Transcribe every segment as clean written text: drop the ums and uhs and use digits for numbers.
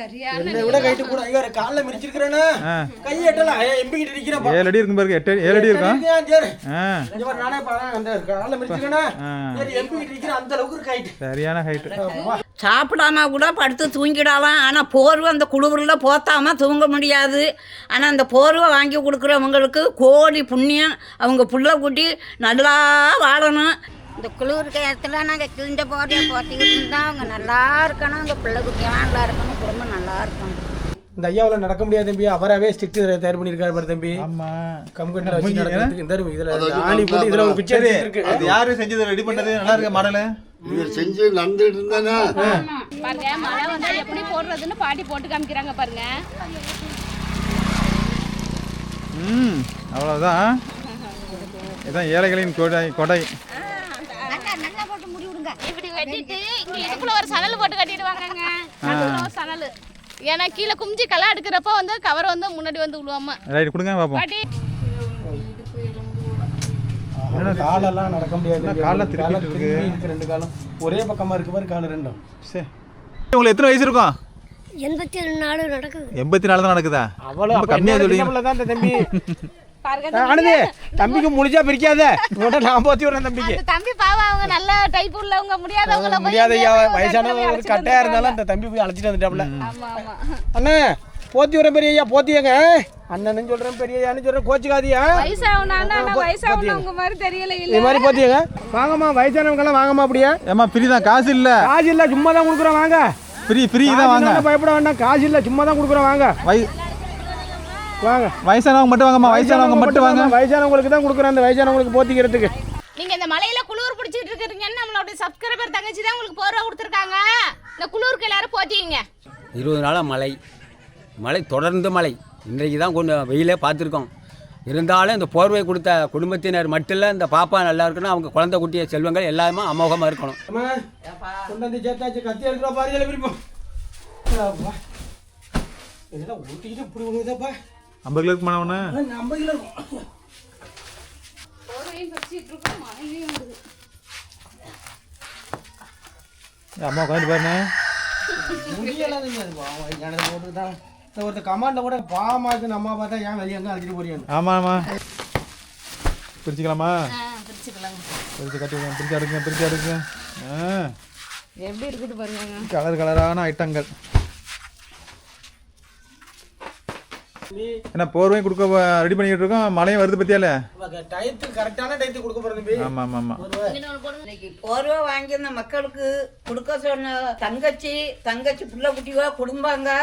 என்ன விட கைட்டு கூட ஐயோ கால்ல மிரிச்சிருக்கறேனா கை எட்டல எம்பி கிட்ட நிக்கிறப்ப 7 அடி இருக்கும் பாருங்க 7 அடி இருக்கும் இங்க பாரு நானே பாறேன் அந்த கால்ல மிரிச்சிருக்கேனா சரி எம்பி கிட்ட நிக்கிற அந்த அளவுக்கு ஹைட் சரியான ஹைட் சாப்பிடாம கூட படுத்து தூங்கிடலாம் ஆனால் போர்வை அந்த குளிரில் போத்தாம தூங்க முடியாது. ஆனால் அந்த போர்வை வாங்கி கொடுக்குறவங்களுக்கு கோடி புண்ணியம். அவங்க புள்ள குட்டி நல்லா வாழணும். இந்த குளிருக்கு இடத்துல நாங்கள் கிழிஞ்ச போர்வையை போத்திக்கிட்டு இருந்தால் அவங்க நல்லா இருக்கணும், அந்த பிள்ளை குட்டியெல்லாம் நல்லா இருக்கணும், குடும்பம் நல்லா இருக்கணும். இந்த ஐயாவில் நடக்க முடியாது தம்பி, அவராகவே ஸ்டிக் தயார் பண்ணியிருக்காரு பாரு தம்பி. ஆமாம் கம்கட்டில் வச்சு நடக்கிறதுக்கு இந்த இதில் ஆணி போட்டு இதில் ஒரு பிக்சர் இருக்கு. அது யாரு செஞ்சது ரெடி பண்ணது நல்லா இருக்க மாடலு செஞ்சு நடந்துட்டு இருந்தானே பாருங்க. மழை வந்தா எப்படி போடுறதுன்னு பாட்டி போட்டு காமிக்கிறாங்க பாருங்க. அவ்வளோதான். இதான் ஏழைகளின் கொடை. இப்படி வெட்டிட்டு இங்க இதுக்குள்ள ஒரு சணல் போட்டு கட்டிடுவாங்கங்க. ஒரு சணல். ஏன்னா கீழே குமிஞ்சி களை எடுக்கிறப்ப வந்து கவர் வந்து முன்னாடி வந்து விழுவாம. ரைட் கொடுங்க பாப்போம். பாட்டி காலெல்லாம் நடக்க முடியாது, காலெல்லாம் திருப்பிட்டு இருக்கு. ரெண்டு காலம் ஒரே பக்கமா இருக்கு பாரு, கால ரெண்டும். சரி உங்களுக்கு எத்தனை வயசு இருக்கும்? 84 நடக்குது. 84 தான் நடக்குதா? அவ்வளவு கம்மியா சொல்லுங்க தான் இந்த தம்பி. ஆனது தம்பிக்கு முடிச்சா பிரிக்காத, நான் போத்தி வரேன் தம்பிக்கு. தம்பி பாவம், அவங்க நல்ல டைப் உள்ளவங்க, முடியாதவங்கள முடியாத வயசானவங்க கட்டையா இருந்தாலும் அந்த தம்பி போய் அழைச்சிட்டு வந்துட்டாப்ல. அண்ணா போத்தி வரேன் பெரிய ஐயா, போத்தியங்க அண்ணன் சொல்றேன், பெரிய ஐயான்னு சொல்றேன், கோச்சுக்காதியா. வயசானவங்க மாதிரி தெரியல. இது மாதிரி போத்தியங்க வாங்கம்மா, வயசானவங்க எல்லாம் வாங்கம்மா. அப்படியே ஏமா ஃப்ரீ தான், காசு இல்ல. காசு இல்ல, சும்மா தான் கொடுக்குறோம் வாங்க. ஃப்ரீ தான் வாங்க, பயப்பட வேண்டாம். காசு இல்ல, சும்மா தான் கொடுக்குறோம் வாங்க. வாங்க வயசானவங்க மட்டும் வாங்கம்மா, வயசானவங்க மட்டும் வாங்க. வயசானவங்களுக்கு தான் கொடுக்குறேன், அந்த வயசானவங்களுக்கு போத்திக்கிறதுக்கு. நீங்க இந்த மலையில குளிர் பிடிச்சிட்டு இருக்கீங்கன்னு நம்மளோட சப்ஸ்கிரைபர் தங்கச்சி தான் உங்களுக்கு போர்வை கொடுத்துருக்காங்க. இந்த குளிருக்கு எல்லாரும் போத்திங்க. 20 நாளாக மழை தொடர்ந்து மழை. இன்றைக்கு தான் கொஞ்சம் வெயிலே பார்த்துருக்கோம். இருந்தாலும் இந்த போர்வை கொடுத்த குடும்பத்தினர் மட்டும் இல்லை, இந்த பாப்பா நல்லா இருக்கணும், அவங்க குழந்தை குட்டிய செல்வங்கள் எல்லாமே அமோகமாக இருக்கணும். கத்தி எடுக்கிற பாரு, விருப்பம் இதெல்லாம் ஊட்டிக்கிட்டு இப்படி விடுவதாப்பா. 50 கிலோக்கு மனவன 50 கிலோ இருக்கும். அம்மா உட்காந்து பாருங்க. போட்டுதான் ஒருத்த கமாண்ட்ல கூட பாமாக்கு அம்மா பார்த்தா ஏன் வெளியே அங்கே அழைச்சிட்டு போறீங்க. ஆமா பிரிச்சுக்கலாமா? பிரிச்சு கட்டி பிரிச்சு அடுக்குங்க. எப்படி இருக்குது பாருங்க, கலரான ஐட்டங்கள். என்ன போர்வையும் கொடுக்க ரெடி பண்ணிட்டு இருக்கோம், மழையும் வருது பத்தியால. கரெக்டான டயத்துக்கு கொடுக்க போறது. ஆமா இன்னைக்கு போர்வை வாங்கியிருந்த மக்களுக்கு கொடுக்க சொன்ன தங்கச்சி புள்ள குட்டிவா குடும்பங்க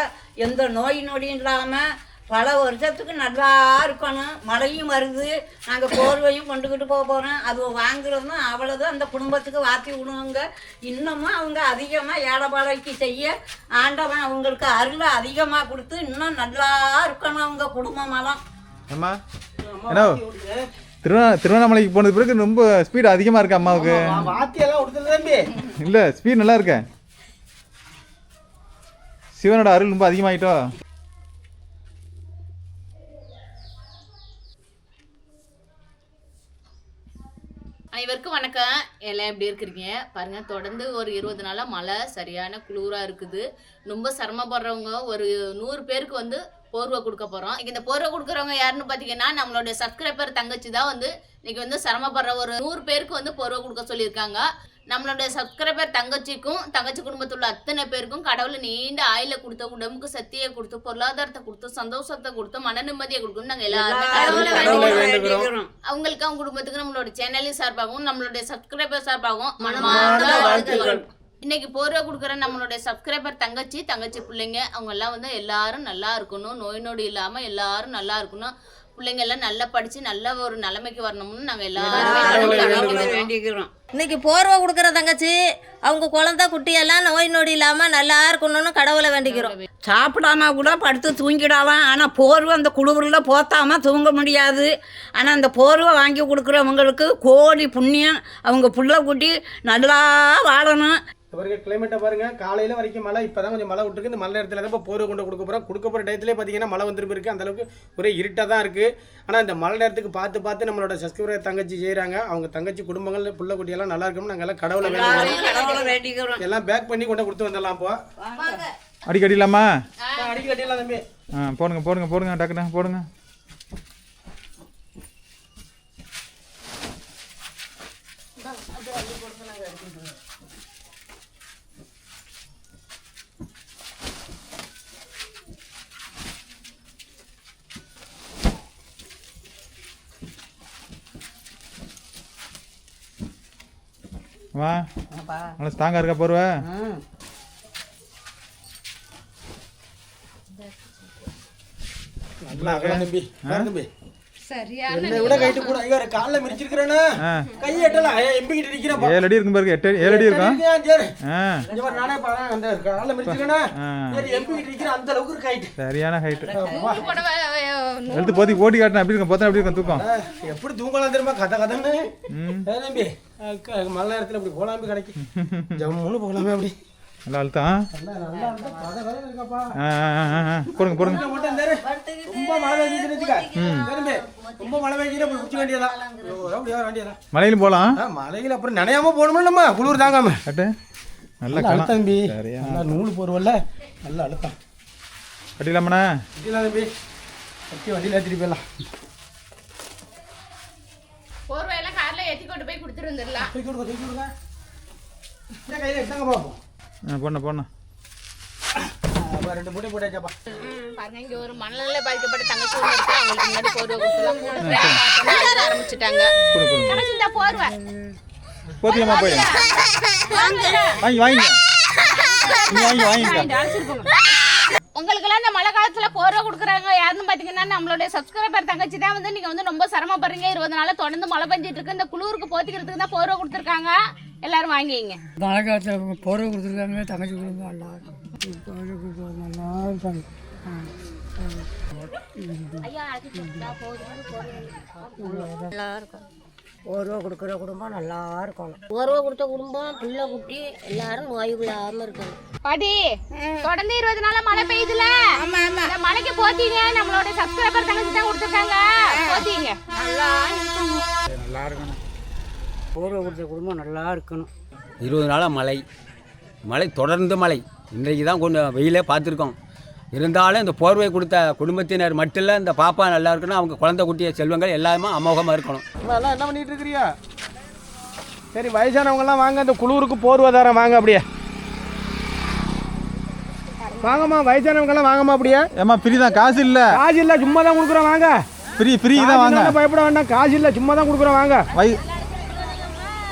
எந்த நோய் நொடியும் இல்லாம பல வருஷத்துக்கு நல்லா இருக்கணும். மழையும் வருது, நாங்கள் போர்வையும் கொண்டுக்கிட்டு போகிறோம். அது வாங்குறதும் அவ்வளோதான் அந்த குடும்பத்துக்கு வாத்தி விடுவாங்க. இன்னமும் அவங்க அதிகமாக ஏழைப்பாளைக்கு செய்ய ஆண்டவன் அவங்களுக்கு அருளை அதிகமாக கொடுத்து இன்னும் நல்லா இருக்கணும் அவங்க குடும்பமெல்லாம். அம்மா என்ன திருவண்ணாமலைக்கு போனது பிறகு ரொம்ப ஸ்பீட் அதிகமாக இருக்கு அம்மாவுக்கு. வாத்தியெல்லாம் கொடுத்தது தம்பி இல்லை, ஸ்பீட் நல்லா இருக்கு. சிவனோட அருள் ரொம்ப அதிகமாகிட்டோ. அனைவருக்கும் வணக்கம். எல்லாம் எப்படி இருக்கிறீங்க பாருங்க. தொடர்ந்து ஒரு 20 நாளா மழை, சரியான குளிரா இருக்குது. ரொம்ப சிரமப்படுறவங்க ஒரு 100 பேருக்கு வந்து போர்வை கொடுக்க போறோம். இந்த போர்வை கொடுக்குறவங்க யாருன்னு பாத்தீங்கன்னா நம்மளுடைய சப்ஸ்கிரைபர் தங்கச்சி தான் வந்து இன்னைக்கு வந்து சிரமப்படுற ஒரு 100 பேருக்கு வந்து போர்வை கொடுக்க சொல்லியிருக்காங்க. நம்மளுடைய சப்ஸ்கிரைபர் தங்கச்சி குடும்பத்துள்ள அத்தனை பேருக்கும் கடவுளை நீண்ட ஆயில கொடுத்து, உடம்புக்கு சக்தியை கொடுத்து, பொருளாதாரத்தை கொடுத்து, சந்தோஷத்தை கொடுத்து, மன நிம்மதியை கொடுக்கணும் நாங்க எல்லாருமே அவங்களுக்கு அவங்க குடும்பத்துக்கு நம்மளோட சேனலின் சார்பாகவும் நம்மளுடைய சப்ஸ்கிரைபர் சார்பாகவும் மனமார்ந்த வாழ்த்துக்கள். இன்னைக்கு போர்வை கொடுக்குற நம்மளுடைய சப்ஸ்கிரைபர் தங்கச்சி பிள்ளைங்க அவங்க எல்லாம் வந்து எல்லாரும் நல்லா இருக்கணும், நோய் நொடி இல்லாம எல்லாரும் நல்லா இருக்கணும், பிள்ளைங்க எல்லாம் நல்லா படிச்சு நல்ல ஒரு நிலைமைக்கு வரணும்னு நாங்க எல்லாரும் வேண்டிக்கிறோம். இன்னைக்கு போர்வை கொடுக்குற தங்கச்சி அவங்க குழந்தை குட்டியெல்லாம் நோய் நொடி இல்லாமல் நல்லா இருக்கணும்னு கடவுளை வேண்டிக்கிறோம். சாப்பிடாம கூட படுத்து தூங்கிடலாம். ஆனால் போர்வை அந்த குளிரில் போத்தாம தூங்க முடியாது. ஆனால் அந்த போர்வை வாங்கி கொடுக்குறவங்களுக்கு கோடி புண்ணியம். அவங்க புள்ள குட்டி நல்லா வாழணும். பாருங்க கிளைமேட்டை பாருங்க, காலையில வரைக்கும் மழை, இப்பதான் கொஞ்சம் மழை விட்டுருக்கு. இந்த மழை நேரத்தில் தான் இப்போ போர்வை கொண்டு கொடுக்க போகிற டயத்துலேயே பார்த்தீங்கன்னா மழை வந்துருக்கு இருக்கு. அந்த அளவுக்கு ஒரே இருட்டாக தான் இருக்குது. ஆனால் இந்த மழை நேரத்துக்கு பார்த்து நம்மளோட சப்ஸ்கிரைபர் தங்கச்சி செய்கிறாங்க. அவங்க தங்கச்சி குடும்பங்கள் புள்ள குட்டியெல்லாம் நல்லா இருக்கணும். நாங்கள் எல்லாம் கடவுளை வேண்டிக்கிறோம். எல்லாம் பேக் பண்ணி கொண்டு கொடுத்து வந்துடலாம். இப்போ அடிக்க அடிக்கலாமா? அடிக்க கட்டிடலாம் தம்பி. போடுங்க டக்குன்னு போடுங்க. வா, நல்லா ஸ்ட்ராங்காக இருக்கா போர்வை? நல்லா தம்பி தம்பி என்னை விட கைட்டு கூட ஐயோ காலில் மிரிச்சிருக்கிறேன்னா கையை எட்டலாம் எம்பிக்கிட்டு நிற்கிறப்ப 7 அடி இருக்கும் பாருங்க. 7 அடி இருக்கும். நானே பாரு அந்த காலில் மிரிச்சிருக்கேன்னா எம்பிக்கிட்டு நிற்கிறேன் அந்த அளவுக்கு இருக்கு ஹைட். சரியான ஹைட். எடுத்து ஓட்டி காட்டினா எப்படி இருக்கும்? பார்த்தா எப்படி இருக்கும் தூக்கம்? எப்படி தூங்கலாம் தெரியுமா? கதன்னு தம்பி மழை நேரத்தில் இப்படி போலாமே கிடைக்கும். ஜம்முன்னு போகலாமே அப்படி நல்லா அழுத்தம். போடுங்க. ரொம்ப மழை பெய்ஞ்சிருக்கா ரொம்ப மழை பெய்ஞ்சினா போய் குச்சி வேண்டியதான் வேண்டியதான். மலையிலும் போகலாம். மலையில் அப்புறம் நனையாம போகணுமா நம்ம குளிர் தாங்காம. நல்லா அழுத்தம் தம்பி. நல்லா நூல் போடுவல்ல நல்லா அழுத்தம். கட்டிடலாமண்ணா? கட்டிடலாம் தம்பி. கட்டி வண்டியில் ஏற்றிட்டு போயிடலாம். போர்வையெல்லாம் காரில் ஏற்றி கொண்டு போய் கொடுத்துட்டு வந்துடலாம். கையில் எடுத்தாங்க பார்ப்போம். போண்ணா 2 மூட்டை போட்டாச்சாப்பா. பாருங்க இங்க ஒரு மணல்ல பாதிக்கப்பட்ட தங்கச்சி ஒன்று இருக்கு. அவங்களுக்கு முன்னாடி போர்வை கொடுத்துலாம் ஆரம்பிச்சுட்டாங்க. இந்த போர்வை போத்தியமா போய் வாங்கிங்க. உங்களுக்கெல்லாம் இந்த மழை காலத்துல போர்வை கொடுக்குறாங்க யாருன்னு பாத்தீங்கன்னா நம்மளுடைய சப்ஸ்கிரைபர் தங்கச்சி தான் வந்து நீங்க வந்து ரொம்ப சிரமப்படுறீங்க. 20 நாளா தொடர்ந்து மழை பெஞ்சிட்டு இருக்கு. இந்த குளிருக்கு போத்திக்கிறதுக்கு தான் போர்வை கொடுத்துருக்காங்க. எல்லாரும் வாங்கிங்க. மழை காலத்தில் போர்வை கொடுத்துருக்காங்க. தங்கச்சி கொடுங்க நல்லா இருக்கும். நல்லா இருக்கும். போர்வை கொடுக்குற குடும்பம் நல்லா இருக்கணும். போர்வை கொடுத்த குடும்பம் பிள்ளை குட்டி எல்லாரும் நோயுள்ளாம இருக்கணும். பாட்டி தொடர்ந்து 20 நாளா மழை பெய்யுதுல, இந்த மழைக்கு போத்தீங்க. நம்மளோட சப்ஸ்கிரைபர் தங்கச்சி தான் கொடுத்துருக்காங்க. போத்தீங்க நல்லா இருக்கணும். போர்வை கொடுத்த குடும்பம் நல்லா இருக்கணும். 20 நாளாக மழை தொடர்ந்து மழை. இன்றைக்கு தான் கொஞ்சம் வெயிலே பார்த்துருக்கோம். இருந்தாலும் இந்த போர்வை கொடுத்த குடும்பத்தினர் மட்டும் இல்லை, இந்த பாப்பா நல்லா இருக்கணும், அவங்க குழந்தை குட்டிய செல்வங்கள் எல்லாமே அமோகமாக இருக்கணும். அதெல்லாம் என்ன பண்ணிட்டு இருக்கிறியா? சரி வயசானவங்கலாம் வாங்க, இந்த குளிருக்கு போர்வை தரேன் வாங்க. அப்படியே வாங்கம்மா, வயசானவங்கலாம் வாங்கம்மா. அப்படியே ஏமா ஃப்ரீ தான், காசு இல்லை. காசு இல்லை, சும்மா தான் கொடுக்குறோம் வாங்க. ஃப்ரீ தான் வாங்க, பயப்பட வேண்டாம். காசு இல்லை, சும்மா தான் கொடுக்குறோம் வாங்க.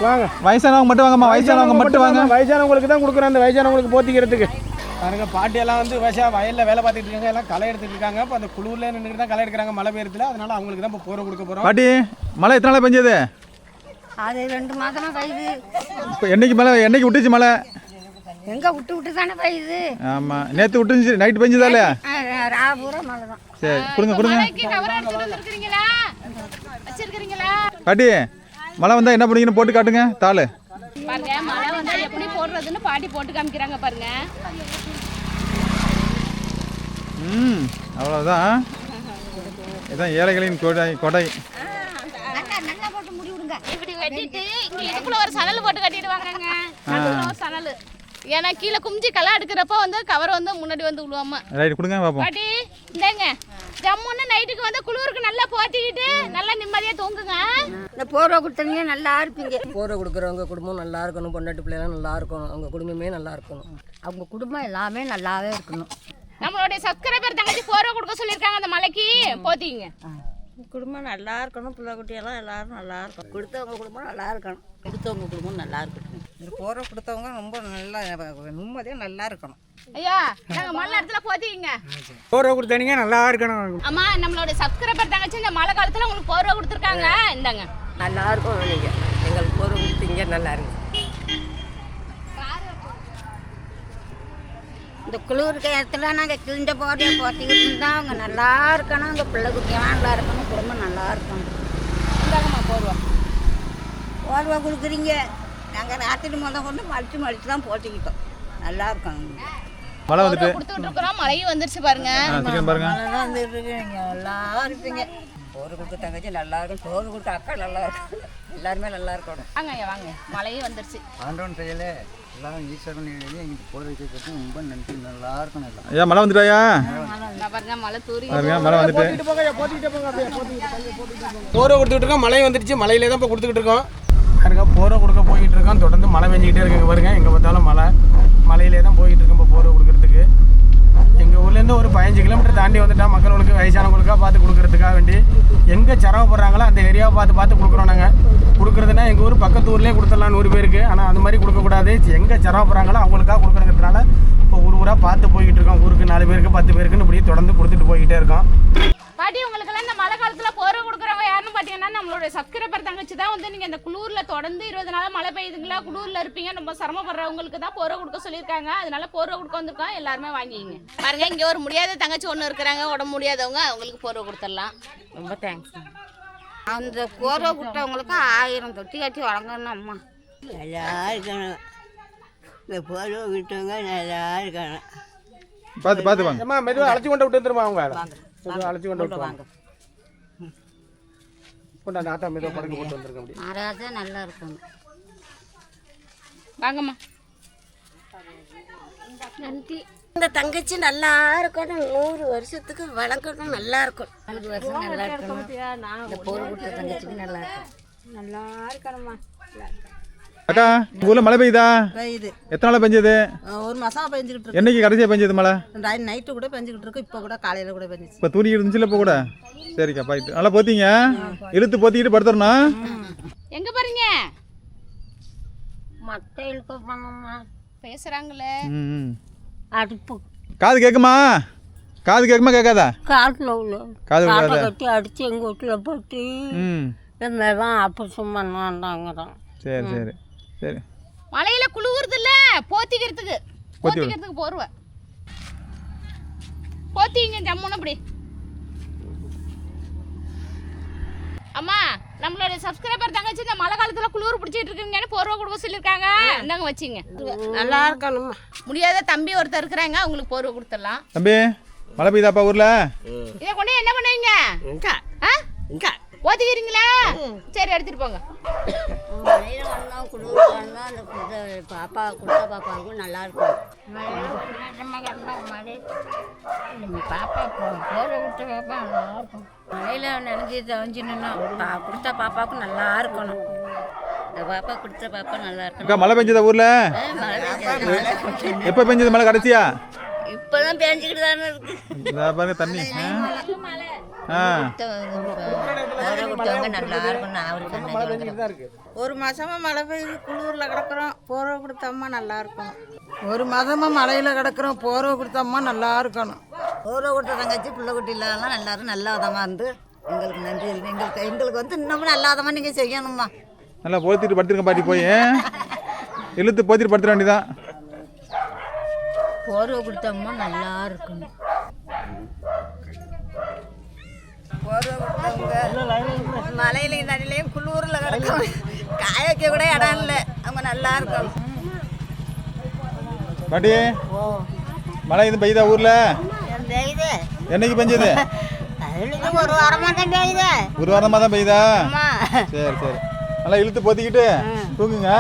வாங்க வயசானவங்க மட்டும் வாங்கம்மா. வயசானவங்க மட்டும் வாங்க. வயசானவங்களுக்கு தான் கொடுக்குறோம், அந்த வயசானவங்களுக்கு போத்திக்கிறதுக்கு. பாருங்க பாட்டியெல்லாம் வந்து வயலில் வேலை பார்த்துட்டு இருக்காங்க, எல்லாம் களை எடுத்துட்டு இருக்காங்க. இப்போ அந்த குளிரில் நின்றுட்டு தான் களை எடுக்கிறாங்க மழை பெய்யறதுல. அதனால அவங்களுக்கு தான் இப்போ போர்வை கொடுக்க போகிறோம். பாட்டி மழை எத்தனை நாள் பெஞ்சது? அது 2 மாதமா பெய்யுது. இப்போ என்னைக்கு விட்டுச்சு மழை? எங்க விட்டு தானே பெய்யுது. ஆமாம், நேற்று விட்டுச்சு, நைட்டு பெஞ்சதா இல்லையா? ராபூரா மழை தான். சரி கொடுங்க. பாட்டி மழை வந்தால் என்ன பண்ணுவீங்கன்னு போட்டு காட்டுங்க தாள். பாருங்க மழை வந்தா எப்படி போடுறதுன்னு பாட்டி போட்டு காமிக்கிறாங்க பாருங்க. அவ்வளோதான். இதுதான் ஏழைகளின் கொடை. இப்படி வெட்டிட்டு இங்க இதுக்குள்ள ஒரு சணல் போட்டு கட்டிடுவாங்கங்க. ஒரு சணல், ஏன்னா கீழே குமிஞ்சி களை எடுக்கிறப்ப வந்து கவர் வந்து முன்னாடி வந்து விழுவாம. ரைட் கொடுங்க பாப்போம். பாட்டி இந்தங்க ஜம்முன்னு நைட்டுக்கு வந்து குளிருக்கு நல்லா போத்திக்கிட்டு நல்லா நிம்மதியா தூங்குங்க. இந்த போர்வை கொடுத்தீங்க நல்லா இருப்பீங்க. போர்வை கொடுக்குறவங்க குடும்பம் நல்லா இருக்கணும். பொண்டாட்டி பிள்ளைலாம் நல்லா இருக்கணும். அவங்க குடும்பமே நல்லா இருக்கணும். அவங்க குடும்பம் எல்லாமே நல்லாவே இருக்கணும். நம்மளுடைய சப்ஸ்கிரைபர் தங்கச்சி போர்வை கொடுக்க சொல்லியிருக்காங்க. அந்த மலைக்கு போத்திங்க. குடும்பம் நல்லா இருக்கணும். பிள்ளை குட்டியெல்லாம் எல்லாரும் நல்லா இருக்கணும். கொடுத்தவங்க குடும்பம் நல்லா இருக்கணும். கொடுத்தவங்க குடும்பம் நல்லா இருக்கட்டும். இந்த போர்வை கொடுத்தவங்க ரொம்ப நல்லா நிம்மதியாக நல்லா இருக்கணும். ஐயா நாங்க மழை இடத்துல போத்திங்க. போர்வை கொடுத்தீங்க நல்லா இருக்கணும். அம்மா நம்மளோட சப்ஸ்கிரைபர் தங்கச்சி இந்த மழை காலத்துல உங்களுக்கு போர்வை கொடுத்துருக்காங்க. இந்தாங்க நல்லா இருக்கும். நீங்கள் எங்களுக்கு போர்வை கொடுத்தீங்க நல்லா இருக்கு. இந்த குளிருக்கு இடத்துல நாங்கள் கிழிஞ்ச போர்வையை போத்திக்கிட்டு இருந்தால் அவங்க நல்லா இருக்கணும். அவங்க பிள்ளை குட்டியெல்லாம் நல்லா இருக்கணும். குடும்பம் நல்லா இருக்கணும். இந்தாங்கம்மா போர்வை. போர்வை கொடுக்குறீங்க. நாங்கள் ராத்திரி கொண்டு மடித்து தான் போத்திக்கிட்டோம். நல்லா இருக்கணும். மழை வந்துட்டு கொடுத்துட்டு இருக்கிறோம். மழையும் வந்துருச்சு பாருங்க. பாருங்க நல்லா வந்துட்டு இருக்கு. நீங்கள் நல்லா இருப்பீங்க. போர்வை கொடுத்த தங்கச்சி நல்லா இருக்கும். போர்வை கொடுத்த அக்கா நல்லா இருக்கும். எல்லாருமே நல்லா இருக்கணும். வாங்க ஐயா வாங்க. மழையும் வந்துருச்சு. ஆண்டவன் செயலே எல்லாம் ஈஸ்வரன் எங்களுக்கு போகிறதுக்கு ரொம்ப நன்றி, நல்லா இருக்கணும் எல்லாம். ஐயா மழை வந்துட்டாயா? பாருங்க மழை தூரி பாருங்க மழை வந்துட்டு. போரை கொடுத்துக்கிட்டு இருக்கோம், மழை வந்துடுச்சு. மழையிலே தான் இப்போ கொடுத்துக்கிட்டு இருக்கோம். பாருங்க போரை கொடுக்க போயிட்டு இருக்கோம். தொடர்ந்து மழை பெஞ்சிக்கிட்டே இருக்குங்க. பாருங்க எங்கே பார்த்தாலும் மழையிலே தான் போயிட்டு இருக்கோம் இப்போ போரை கொடுக்கறதுக்கு. எங்கள் ஊர்லேருந்து ஒரு 15 கிலோமீட்டர் தாண்டி வந்துட்டா மக்களுக்கு வயசானவங்களுக்காக பார்த்து கொடுக்கறதுக்காக வேண்டி எங்கே சிரமப்படுறாங்களோ அந்த ஏரியாவை பார்த்து கொடுக்குறோம். நாங்கள் கொடுக்குறதுனா எங்கள் ஊர் பக்கத்து ஊர்லேயே கொடுத்துடலாம் 100 பேருக்கு. ஆனால் அந்த மாதிரி கொடுக்கக்கூடாது. எங்கே சிரமப்படுறாங்களோ அவங்களுக்காக கொடுக்குறதுனால இப்போ ஊராக பார்த்து போய்கிட்டு இருக்கோம். ஊருக்கு 4 பேருக்கு 10 பேருக்குன்னு இப்படி தொடர்ந்து கொடுத்துட்டு போய்கிட்டே இருக்கோம். பாட்டி உங்களுக்கெல்லாம் இந்த மழை காலத்தில் போரை கொடுக்குறவங்க யாருன்னு பார்த்தீங்கன்னா நம்மளோட சப்ஸ்கிரைபர் தங்கச்சி தான் வந்து நீங்கள் இந்த குளூரில் தொடர்ந்து 20 நாள் மழை பெய்யுதுங்களா, குளூரில் இருப்பீங்க, ரொம்ப சிரமப்படுறவங்களுக்கு தான் போரை கொடுக்க சொல்லியிருக்காங்க. அதனால போரை கொடுக்க வந்திருக்கோம், எல்லாருமே வாங்கிங்க. பாருங்க இங்கே ஒரு முடியாத தங்கச்சி ஒன்று இருக்கிறாங்க, உடம்பு முடியாதவங்க, அவங்களுக்கு போரை கொடுத்துடலாம். ரொம்ப தேங்க்ஸ். அந்த போர்வை விட்டவங்களுக்கு 1000 தொட்டி கட்டி வழங்கணும் அம்மா. நல்லா இருக்கணும், இந்த போர்வை விட்டவங்க நல்லா இருக்கணும். பார்த்து வாங்க. அம்மா மெதுவாக அழைச்சி கொண்டு விட்டு வந்துருமா அவங்க மெதுவாக அழைச்சி கொண்டு விட்டு வாங்க. கொண்டா நாட்டா மெதுவாக படுக்க போட்டு வந்துருக்க முடியும். மகாராஜா நல்லா இருக்கணும். வாங்கம்மா. நன்றி. இந்த தங்கச்சி நல்லா இருக்கணும், 100 வருஷத்துக்கு வளர்க்கணும், நல்லா இருக்கும். 100 வருஷம் நல்லா இருக்கணும். இந்த போர் கொடுத்த தங்கச்சிக்கு நல்லா இருக்கும், நல்லா இருக்கணும்மா. அக்கா உங்க ஊர்ல மழை பெய்யுதா? பெய்யுது. எத்தனை நாள் பெஞ்சது? 1 மாசமா பெஞ்சுக்கிட்டு இருக்கு. என்னைக்கு கடைசியா பெஞ்சது மழை? நைட்டு கூட பெஞ்சுக்கிட்டு இருக்கு, இப்போ கூட காலையில கூட பெஞ்சிச்சு. இப்போ தூரி இருந்துச்சுல இப்போ கூட? சரிக்கா பாயிட்டு நல்லா போத்தீங்க, இழுத்து போத்திக்கிட்டு படுத்துறணும். எங்க பாருங்க மட்டை இழுக்க போனோம்மா, பேசுறாங்களே. அடுப்பு காது கேட்குமா? காது கேட்குமா கேட்காதா? காட்டில் உள்ள காது காட்டை விடாத. கட்டி அடித்து எங்கள் வீட்டில் போட்டு தான் ஆப்ரேஷன் பண்ணாண்டாங்க தான். சரி சரி சரி. மழையில குளுவுறது இல்ல, போத்திக்கிறதுக்கு போர்வை போத்திங்க ஜம்முன்னு அப்படி. அம்மா நம்மளோட சப்ஸ்கிரைபர் தங்கச்சி இந்த மழை காலத்துல குளிர் பிடிச்சிட்டு இருக்கீங்கன்னு போர்வை கொடுக்க சொல்லியிருக்காங்க. இந்தாங்க வச்சிங்க. நல்லா இருக்கணும்மா. முடியாத தம்பி ஒருத்தர் இருக்கிறாங்க, அவங்களுக்கு போர்வை கொடுத்துடலாம். தம்பி மழை பெய்யுதாப்பா ஊர்ல? இதை கொண்டு என்ன பண்ணுவீங்க? ஓத்திக்கிறீங்களா? சரி எடுத்துட்டு போங்க. மழையில் வந்தோம், குளிர் வந்தோம், அந்த பாப்பா கொடுத்த பாப்பாவுக்கும் நல்லா இருக்கும். பாப்பா போரை விட்டு பாப்பா நல்லா இருக்கும். மழையில் நினைஞ்சி தவஞ்சி நின்னோம், கொடுத்த பாப்பாவுக்கும் நல்லா இருக்கணும். இந்த பாப்பா கொடுத்த பாப்பா நல்லா இருக்கணும். அக்கா மழை பெஞ்சதா ஊர்ல? எப்போ பெஞ்சது மழை கடைசியா? இப்போதான் பேஞ்சிக்கிட்டு தானே இருக்கு. பாருங்க தண்ணி. கொடுத்தவங்க நல்லா இருக்கணும். அவருக்கு 1 மாசமா மழை பெய்யுது, குளூர்ல கிடக்குறோம், போர்வை கொடுத்தம்மா நல்லா இருக்கும். 1 மாதமா மழையில கிடக்குறோம், போர்வை கொடுத்தம்மா நல்லா இருக்கணும். போர்வை கொடுத்த தங்கச்சி பிள்ளை குட்டி இல்லாதெல்லாம் எல்லாரும் நல்ல விதமாக இருந்து எங்களுக்கு நன்றி. எங்களுக்கு வந்து இன்னமும் நல்ல விதமாக நீங்கள் செய்யணும்மா. நல்லா போத்திட்டு படுத்துருங்க பாட்டி, போய் இழுத்து போத்திட்டு படுத்துட வேண்டியதான். போர்வை கொடுத்தம்மா நல்லா இருக்கணும். போர்வை கொடுத்தவங்க மலையிலையும் நடிலையும் குளூரில் கிடக்கும், காய வைக்க கூட இடம் இல்லை, அவங்க நல்லா இருக்கணும். பாட்டி மழை எதுவும் பெய்யுதா ஊர்ல? என்னைக்கு பெஞ்சது? 1 வாரமாக தான் பெய்யுது. 1 வாரமா தான் பெய்யுதா? சரி சரி. நல்லா இழுத்து போத்திக்கிட்டு தூங்குங்க.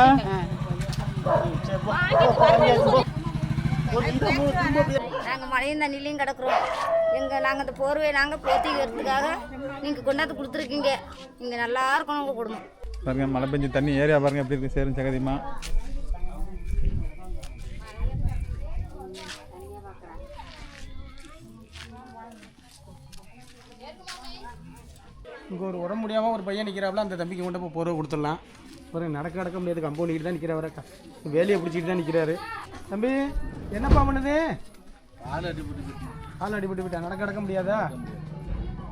நாங்கள் மழையும் தண்ணிலையும் கிடக்குறோம். நாங்கள் இந்த போர்வையை நாங்கள் போத்திக்கிறதுக்காக நீங்கள் கொண்டாந்து கொடுத்துருக்கீங்க. இங்கே நல்லா இருக்கணும் உங்கள் குடும்பம். பாருங்க மழை பெஞ்சு தண்ணி ஏரியா பாருங்க எப்படி இருக்கு, சேரும் சகதியமா. இங்கே ஒரு உடம்பு முடியாமல் ஒரு பையன் நிற்கிறாப்புல, அந்த தம்பிக்கு கொண்டு போய் போர்வை கொடுத்துடலாம். பாருங்க நடக்க முடியாது, கம்பௌண்டிக்கிட்டு தான் நிற்கிறவரை, வேலையை பிடிச்சிட்டு தான் நிற்கிறாரு. தம்பி என்னப்பா பண்ணுது? கால் அடிபட்டு நடக்க முடியாதா?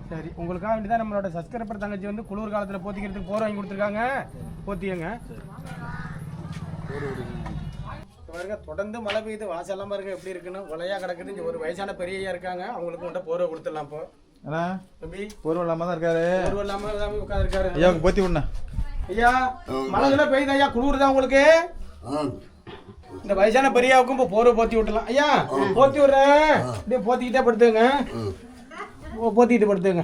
சரி, உங்களுக்காக வேண்டி தான் நம்மளோட சப்ஸ்கிரைபர் தங்கச்சி வந்து குளிர் காலத்தில் போத்திக்கிறதுக்கு போர் வாங்கி கொடுத்துருக்காங்க. போத்திக்கங்க. பாருங்க தொடர்ந்து மழை பெய்யுது, வாசல்லாம் பாருங்க எப்படி இருக்குன்னு ஒலையா கிடக்குது. இங்கே ஒரு வயசான பெரியய்யா இருக்காங்க, அவங்களுக்கு மட்டும் போர்வை கொடுத்துடலாம். இப்போ தம்பி போர்வை இல்லாம தான் இருக்காரு, போர்வை இல்லாமல் உட்காந்துருக்காரு. ஐயா போத்தி விடணா. ஐயா மழை பெய்யுது ஐயா, குளிர் தான் உங்களுக்கு. இந்த வயசான பெரியாவுக்கும் இப்போ போர்வை போத்தி விட்டலாம். ஐயா போத்தி விடுறேன், இப்படியே போத்திக்கிட்டே படுத்துங்க, போத்திக்கிட்டு படுத்துங்க.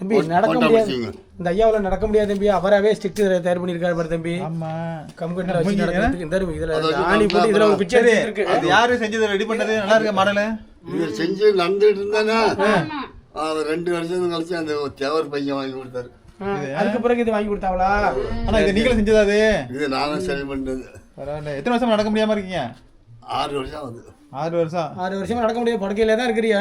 தம்பி நடக்க முடியாது, இந்த ஐயாவில் நடக்க முடியாது தம்பி. அவராகவே ஸ்டிக் தயார் பண்ணியிருக்காரு பாரு தம்பி. கம்ப்யூட்டர்ல வச்சு நடக்கிறதுக்கு இந்த இதுல ஆணி போட்டு இதுல ஒரு பிக்சர் இருக்கு. அது யாரு செஞ்சது, ரெடி பண்ணது? நல்லா இருக்கு மாடல். இது செஞ்சு நடந்துட்டு இருந்தானே 2 வருஷத்துக்கு கழிச்சு அந்த தேவர் பையன் வாங்கி கொடுத்தாரு. அதுக்கு பிறகு இது வாங்கி கொடுத்தாவளா? ஆனா இது நீங்களும் செஞ்சதா? அது இது நானும் சரி பண்ணது. பரவாயில்ல. எத்தனை வருஷம் நடக்க முடியாம இருக்கீங்க? 6 வருஷம் ஆகுது. 6 வருஷம். 6 வருஷமா நடக்க முடியாது, படுக்கையில தான் இருக்கிறியா?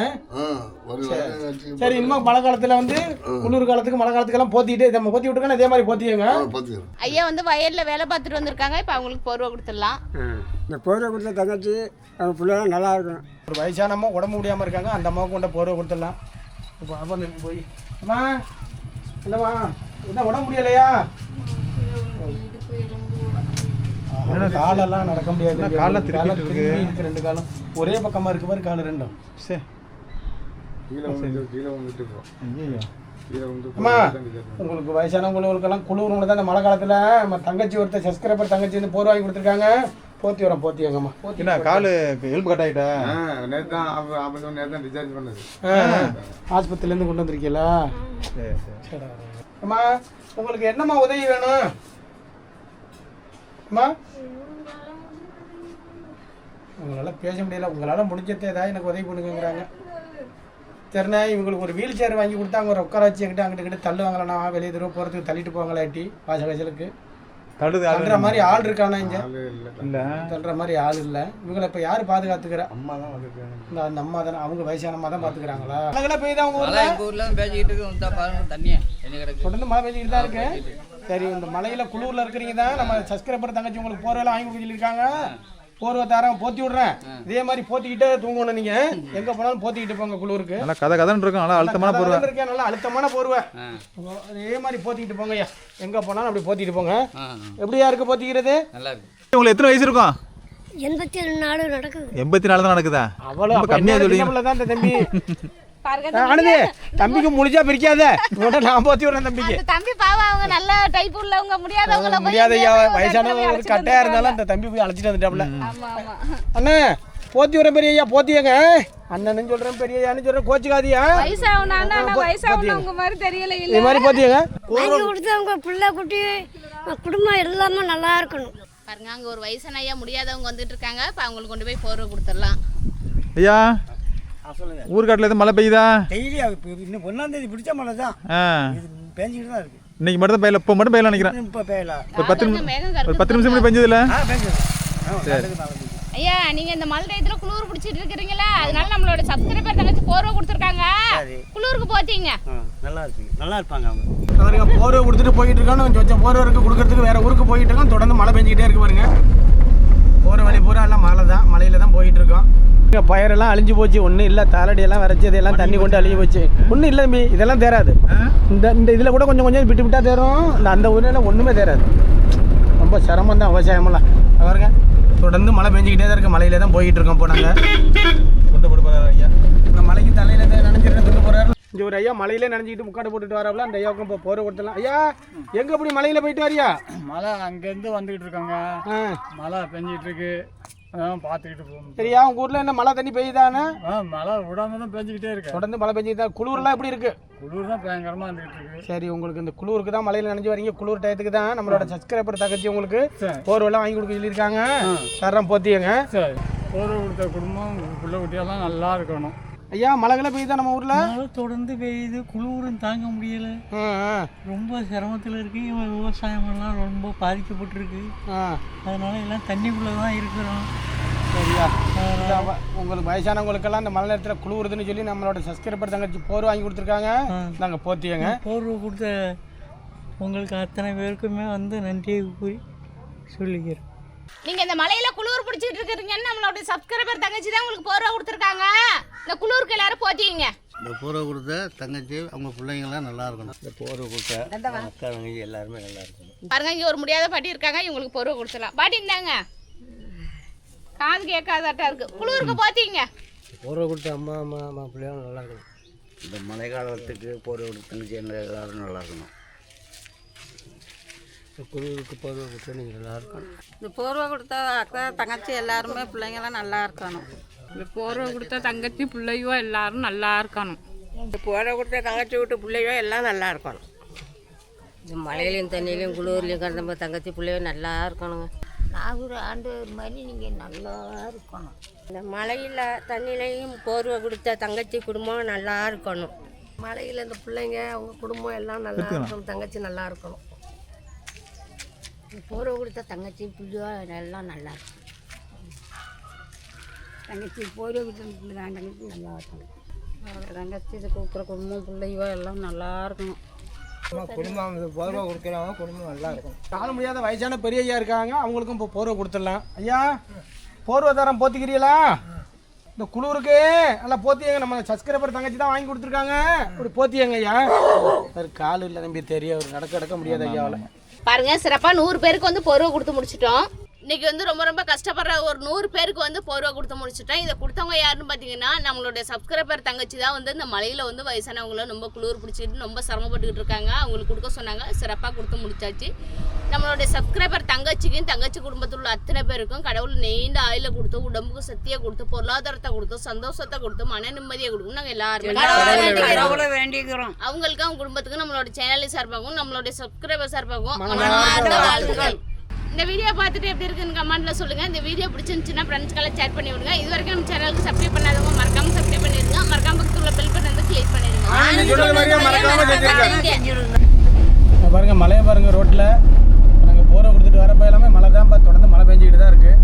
சரி, இன்னும் மழை காலத்துல வந்து குளிர் காலத்துக்கு மழை காலத்துக்கெல்லாம் போத்திட்டு நம்ம போத்தி விட்டுருக்கோம். இதே மாதிரி போத்திங்க. ஐயா வந்து வயல்ல வேலை பார்த்துட்டு வந்திருக்காங்க. இப்போ அவங்களுக்கு போர்வை கொடுத்துடலாம். இந்த போர்வை கொடுத்த தங்கச்சி அவங்க பிள்ளைலாம் நல்லா இருக்கும். ஒரு வயசான அம்மா உடம்பு முடியாம இருக்காங்க, அந்த அம்மாவுக்கு கொண்ட போர்வை கொடுத்துடலாம். இப்போ அப்பா போய் அம்மா இல்லைம்மா என்ன உடம்பு முடியலையா? காலெல்லாம் நடக்க முடியாது, காலெல்லாம் திருப்பி இருக்கு. 2 காலம் ஒரே பக்கமா இருக்கு பாரு, கால் ரெண்டும். அம்மா உங்களுக்கு வயசானவங்களுக்கெல்லாம் குளிர்ல தான் இந்த மழை காலத்துல நம்ம தங்கச்சி ஒருத்தர் சப்ஸ்கிரைபர் தங்கச்சி வந்து போர் வாங்கி கொடுத்துருக்காங்க. போத்தி வரோம், போத்தியாங்கம்மா. என்ன காலு எலும்பு கட் ஆயிட்டா? ஆஸ்பத்திரில இருந்து கொண்டு வந்திருக்கீங்களா? அம்மா உங்களுக்கு என்னம்மா உதவி வேணும்? அம்மா உங்களால பேச முடியல, உங்களால முடிஞ்சது ஏதாவது எனக்கு உதவி பண்ணுங்கிறாங்க. சரிண்ணா, இவங்களுக்கு ஒரு வீல் சேர் வாங்கி கொடுத்தா அவங்க உட்கார வச்சு எங்கிட்ட அங்கிட்ட தள்ளுவாங்களா? வெளியே தூரம் போகிறதுக்கு தள்ளிட்டு போவாங்களாட்டி வாசகச்சலுக்கு தள்ளுற மாதிரி ஆள் இருக்கானா? இங்கே இல்லை, தள்ளுற மாதிரி ஆள் இல்லை. இவங்களை இப்போ யார் பாதுகாத்துக்கிறா? அம்மா தான் இந்த அந்த அம்மா தானே, அவங்க வயசான அம்மா தான் பார்த்துக்கிறாங்களா? மழை பெய்யுதா உங்க ஊரில்? தொடர்ந்து மழை பெய்ஞ்சிக்கிட்டு தான் இருக்கு. சரி, இந்த மலையில் குளூரில் இருக்கிறீங்க தான் நம்ம சப்ஸ்கிரைபர் தங்கச்சி உங்களுக்கு போர்வெல்லாம் வாங்கி கொடுக்க சொல்லியிருக்காங்க. போர்வை தாரம் போத்தி விடுறேன். இதே மாதிரி போத்திக்கிட்டே தூங்கணும். நீங்க எங்க போனாலும் போத்திக்கிட்டு போங்க. குளிருக்கு நல்லா கதை கதன்னு இருக்கும், நல்லா அழுத்தமான போர்வை இருக்கேன், நல்லா அழுத்தமான போர்வை. அதே மாதிரி போத்திக்கிட்டு போங்க ஐயா. எங்க போனாலும் அப்படி போத்திட்டு போங்க. எப்படியா இருக்கு போத்திக்கிறது? நல்லா இருக்கு. உங்களுக்கு எத்தனை வயசு இருக்கும்? 84 நடக்குது. 84 தான் நடக்குதா? அவ்வளோ கம்மியா சொல்லுங்க. தான் தம்பி. ஆனது தம்பிக்கு முடிஞ்சா பிரிக்காத, நான் போத்தி விடுறேன் தம்பிக்கு. தம்பி பாவம், அவங்க நல்ல டைப் உள்ளவங்க, முடியாதவங்கள முடியாத வயசானவங்க கட்டையா இருந்தாலும் அந்த தம்பி போய் அழைச்சிட்டு வந்துட்டாப்ல. அண்ணா போத்தி விடுறேன் பெரிய ஐயா, போத்தியங்க. அண்ணன் சொல்றேன் பெரிய ஐயான்னு சொல்றேன், கோச்சுக்காதியா. வயசானவங்க மாதிரி தெரியல. இது மாதிரி போத்தியங்க. வாங்கி கொடுத்தவங்க பிள்ளை குட்டி குடும்பம் எல்லாமே நல்லா இருக்கணும். பாருங்க, அங்க ஒரு வயசான ஐயா முடியாதவங்க வந்துட்டு இருக்காங்க. இப்போ அவங்களுக்கு கொண்டு போய் போர்வை கொடுத்துடலாம். ஐயா ஊர்காட்டில் எதுவும் மழை பெய்யுதா? டெய்லி இன்னும் 1ஆம் தேதி பிடிச்ச மழை தான் பேஞ்சிக்கிட்டு தான் இருக்கு. இன்னைக்கு மட்டும் தான் பெய்யல, இப்போ மட்டும் பெய்யலாம் நினைக்கிறேன். இப்போ பெய்யலாம். ஒரு 10 நிமிஷம் முன்னாடி பெஞ்சதில்ல? ஐயா, நீங்க இந்த மழை டயத்துல குளிர் பிடிச்சிட்டு இருக்கிறீங்களா? அதனால நம்மளோட சப்ஸ்கிரைபர் தங்கச்சி போர்வை கொடுத்துருக்காங்க. குளிருக்கு போத்தீங்க. நல்லா இருக்கு, நல்லா இருப்பாங்க அவங்க. அவருக்கு போர்வை கொடுத்துட்டு போயிட்டு இருக்கான்னு கொஞ்சம் போர்வை இருக்கு கொடுக்கறதுக்கு வேற ஊருக்கு போயிட்டு இருக்கான். தொடர்ந்து மழை பெஞ்சிக்கிட்டே இருக்கு பாருங்க. போகிற வழி பூரா எல்லாம் மழை தான், மலையில தான் போயிட்டு இருக்கோம். பயிரெல்லாம் அழிஞ்சு போச்சு, ஒன்றும் இல்லை. தாளடியெல்லாம் வரைச்சி இதெல்லாம் தண்ணி கொண்டு அழிஞ்சு போச்சு. ஒன்றும் இல்லை தம்பி, இதெல்லாம் தேராது. இந்த இதில் கூட கொஞ்சம் கொஞ்சம் விட்டு விட்டா தேரும். அந்த ஊரில் ஒன்றுமே தேராது. ரொம்ப சிரமம் தான் விவசாயமெல்லாம். பாருங்க, தொடர்ந்து மழை பெஞ்சிக்கிட்டே தான் இருக்குது. மலையில தான் போயிட்டு இருக்கோம். போனாங்க கொண்டு போட்டு போகிறாரு ஐயா. இந்த மலைக்கு தலையில் நினைஞ்சிட்டு கொண்டு போகிறாரு. இங்கே ஒரு ஐயா மலையிலே நினைஞ்சிக்கிட்டு முக்காடு போட்டுட்டு வராப்புல. அந்த ஐயாவுக்கும் இப்போ போற கொடுத்துலாம். ஐயா எங்கே அப்படி மலையில் போயிட்டு வரியா? மழை அங்கேருந்து வந்துக்கிட்டு இருக்காங்க. மழை பெஞ்சிட்டு இருக்கு, அதான் பார்த்துக்கிட்டு போகணும். சரியா, உங்கள் ஊரில் என்ன மழை தண்ணி பெய்யுதானே? மழை விடாம தான் பெஞ்சிக்கிட்டே இருக்கு. தொடர்ந்து மழை பெஞ்சிக்கிட்டு தான். குளிர்லாம் எப்படி இருக்கு? குளிர் தான் பயங்கரமாக வந்துக்கிட்டு இருக்கு. சரி, உங்களுக்கு இந்த குளிருக்கு தான் மலையில் நினைஞ்சு வரீங்க. குளிர் டயத்துக்கு தான் நம்மளோட சப்ஸ்கிரைபர் தங்கச்சி உங்களுக்கு போர்வெல்லாம் வாங்கி கொடுக்க சொல்லியிருக்காங்க. தரம் போத்தியங்க. சரி, போர்வை கொடுத்த குடும்பம் பிள்ளை குட்டியெல்லாம் நல்லா இருக்கணும். ஐயா மழைகளை பெய்யுதா நம்ம ஊரில்? மழை தொடர்ந்து பெய்யுது, குளிரும் தாங்க முடியல. ரொம்ப சிரமத்தில் இருக்கு. விவசாயமெல்லாம் ரொம்ப பாதிக்கப்பட்டிருக்கு. அதனால எல்லாம் தண்ணிக்குள்ளே தான் இருக்கிறோம். சரியா, உங்களுக்கு வயசானவங்களுக்கெல்லாம் இந்த மழை நேரத்தில் குளிருதுன்னு சொல்லி நம்மளோட சப்ஸ்கிரைபர் தங்கச்சி போர்வை வாங்கி கொடுத்துருக்காங்க. நாங்கள் போத்தியங்க. போர்வை கொடுத்த உங்களுக்கு அத்தனை பேருக்குமே நன்றியை கூறி சொல்லிக்கிறோம். நீங்க இந்த மலையில குளிர் பிடிச்சிட்டு இருக்கிறீங்கன்னு நம்மளோட சப்ஸ்கிரைபர் தங்கச்சி தான் உங்களுக்கு போர்வை கொடுத்துருக்காங்க. இந்த குளிருக்கு எல்லாரும் போத்திங்க. இந்த போர்வை கொடுத்த தங்கச்சி அவங்க பிள்ளைங்களாம் நல்லா இருக்கணும். இந்த போர்வை கொடுத்த அக்கா தங்கச்சி எல்லாருமே நல்லா இருக்கணும். பாருங்க, இங்க ஒரு முடியாத பாட்டி இருக்காங்க. இவங்களுக்கு போர்வை கொடுத்துடலாம். பாட்டி இந்தாங்க, காது கேட்காதாட்டா இருக்கு. குளிருக்கு போத்திங்க. போர்வை கொடுத்த அம்மா பிள்ளைங்களும் நல்லா இருக்கணும். இந்த மழை காலத்துக்கு போர்வை கொடுத்த தங்கச்சி எல்லாரும் நல்லா இருக்கணும். குளிருக்கு போர்வை கொடுத்தா நீங்கள் நல்லா இருக்கணும். இந்த போர்வை கொடுத்தா அக்கா தங்கச்சி எல்லாருமே பிள்ளைங்களாம் நல்லா இருக்கணும். இந்த போர்வை கொடுத்தா தங்கச்சி பிள்ளையோ எல்லாரும் நல்லா இருக்கணும். போற கொடுத்த தங்கச்சி விட்டு பிள்ளையோ எல்லாம் நல்லா இருக்கணும். இந்த மழையிலையும் தண்ணியிலையும் குளிர்லையும் கிடந்த தங்கச்சி பிள்ளையோ நல்லா இருக்கணுங்க. நாகூர் ஆண்டு மாதிரி நீங்கள் நல்லா இருக்கணும். இந்த மழையில் தண்ணியிலையும் போர்வை கொடுத்த தங்கச்சி குடும்பம் நல்லா இருக்கணும். மழையில் இந்த பிள்ளைங்க அவங்க குடும்பம் எல்லாம் நல்லா இருக்கணும். தங்கச்சி நல்லா இருக்கணும். போர்வை கொடுத்த தங்கச்சி புள்ளியோ எல்லாம் நல்லா இருக்கும். தங்கச்சி போர்வை கொடுத்த தங்கச்சி நல்லா இருக்கணும். தங்கச்சி கூப்பிட்ற குடும்பம் பிள்ளையோ எல்லாம் நல்லா இருக்கணும். குடும்பம் போர்வை கொடுக்குறவங்க குடும்பம் நல்லா இருக்கும். காண முடியாத வயசான பெரிய ஐயா இருக்காங்க, அவங்களுக்கும் இப்போ போர்வை கொடுத்துடலாம். ஐயா போர்வை தரம் போத்திக்கிறீங்களா? இந்த குளிருக்கு நல்லா போத்தியங்க. நம்ம சப்ஸ்கிரைபர் தங்கச்சி தான் வாங்கி கொடுத்துருக்காங்க. இப்படி போத்தியங்க ஐயா. ஒரு கால் இல்லை நம்பி தெரியும், ஒரு நடக்க முடியாது ஐயாவில். பாருங்க சிறப்பாக 100 பேருக்கு வந்து போர்வை கொடுத்து முடிச்சிட்டோம். இன்னைக்கு வந்து ரொம்ப கஷ்டப்படுற ஒரு 100 பேருக்கு வந்து போர்வை கொடுத்து முடிச்சிட்டோம். இதை கொடுத்தவங்க யாருன்னு பார்த்தீங்கன்னா நம்மளுடைய சப்ஸ்கிரைபர் தங்கச்சி தான் வந்து இந்த மலையில் வந்து வயசானவங்களும் ரொம்ப குளிர் பிடிச்சிட்டு ரொம்ப சிரமப்பட்டுக்கிட்டு இருக்காங்க. அவங்களுக்கு கொடுக்க சொன்னாங்க, சிறப்பாக கொடுத்து முடிச்சாச்சு. நம்மளுடைய சப்ஸ்கிரைபர் தங்கச்சிக்கும் தங்கச்சி குடும்பத்தில் உள்ள அத்தனை பேருக்கும் கடவுள் நீண்ட ஆயில கொடுத்து, உடம்புக்கு சக்தியை கொடுத்து, பொருளாதாரத்தை கொடுத்து, சந்தோஷத்தை கொடுத்து, மன நிம்மதியை கொடுக்கும். நாங்கள் எல்லாருமே வேண்டிக்கிறோம். அவங்களுக்கு அவங்க குடும்பத்துக்கு நம்மளோட சேனல் சார்பாகவும் நம்மளுடைய சப்ஸ்கிரைபர் சார்பாகவும் மனமார்ந்த வாழ்த்துக்கள். இந்த வீடியோ பார்த்துட்டு எப்படி இருக்குன்னு கமெண்ட்ல சொல்லுங்க. இந்த வீடியோ பிடிச்சிருந்துச்சுன்னா ஃப்ரெண்ட்ஸ்க்கெல்லாம் ஷேர் பண்ணி விடுங்க. இது வரைக்கும் நம்ம சேனலுக்கு சப்ஸ்கிரைப் பண்ணாதவங்க மறக்காம சப்ஸ்கிரைப் பண்ணிடுங்க. மறக்காம பக்கத்துல உள்ள பெல் பட்டன் வந்து கிளிக் பண்ணிடுங்க. பாருங்க மழையை பாருங்க, ரோட்டில் நாங்கள் போரை கொடுத்துட்டு வரப்போ எல்லாமே மழை தான் தொடர்ந்து மழை பெஞ்சிக்கிட்டு தான் இருக்குது.